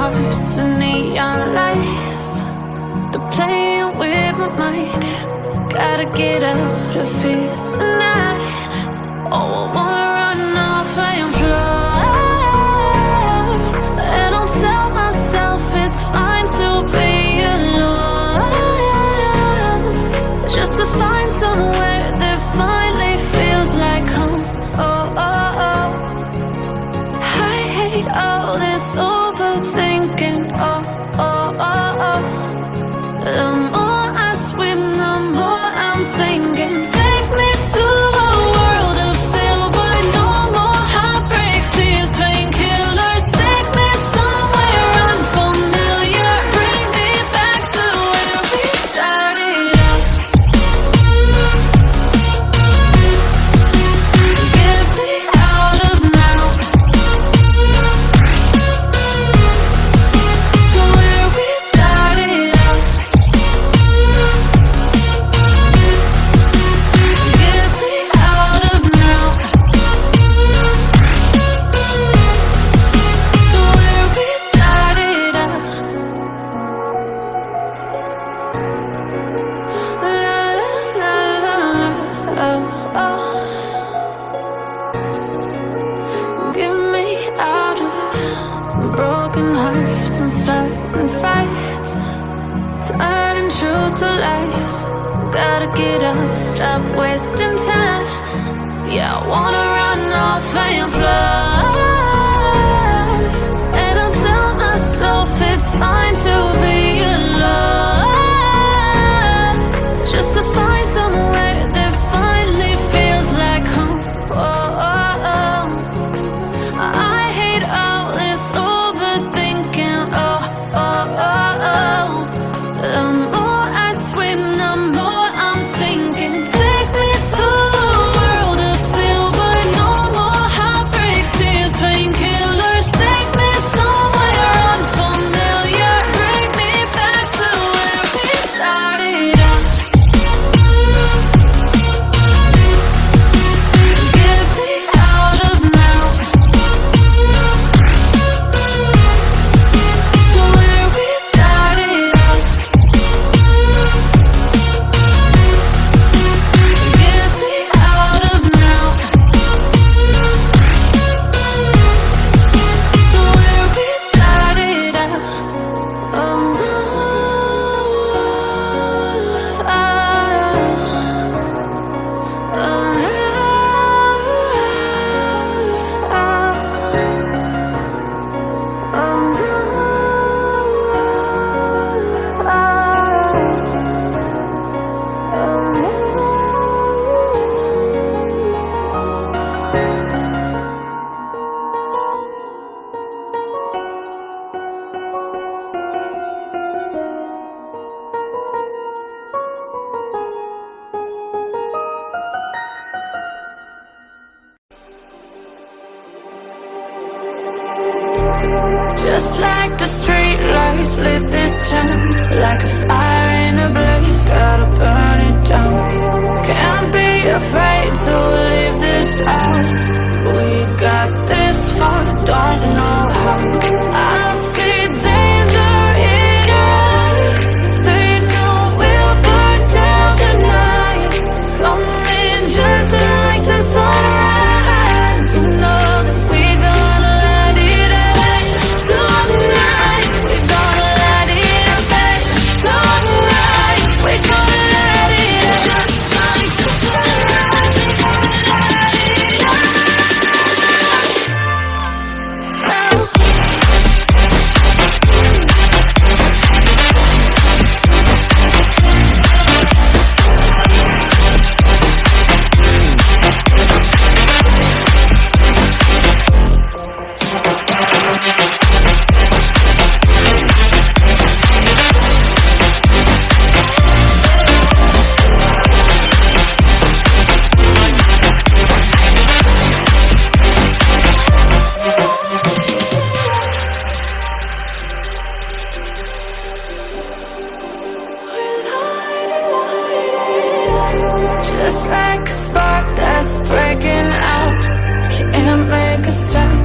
hearts and neon lights. They're playing with my mind. Gotta get out of here tonight. Oh, I wanna run off and fly. And I'll tell myself it's fine to be alone, just to find somewhere that finally feels like home. Oh, oh, oh. I hate all this overthinking. Oh, oh, oh, oh. The more I swim, the more I'm sinking. Take me to a world of silver. No more heartbreaks, tears, painkillers. Take me somewhere unfamiliar. Bring me back to where we started out. Get me out of now, to where we started out. Get me out of now, to where we started out. La la la la la, oh oh. Get me out of broken hearts and starting fights, turning truth to lies. Gotta get up, stop wasting time. Yeah, I wanna run off and fly. And I'll tell myself it's fine to be alone, just to find somewhere that finally feels like home. Oh, oh, oh. I hate all this overthinking. Oh, oh, oh, oh. The more I swim, the more I'm sinking. Take me to a world of silver. No more heartbreaks, tears, painkillers. Take me somewhere unfamiliar. Bring me back to where we started out. Get me out of now, to where we started out. Get me out of now, to where we started out. Oh no, just like the street lights lit this town, like a fire in a blaze, gotta burn it down. Can't be afraid to leave this out. We got this far, don't know how. I see danger in us. They know we'll burn down tonight. Coming just like the sunrise. You know that we gonna let it out tonight. We gonna let it out tonight. We gonna let it out just like the sunrise. We gonna let it out now. Just like a spark that's breaking out, can't make a stop.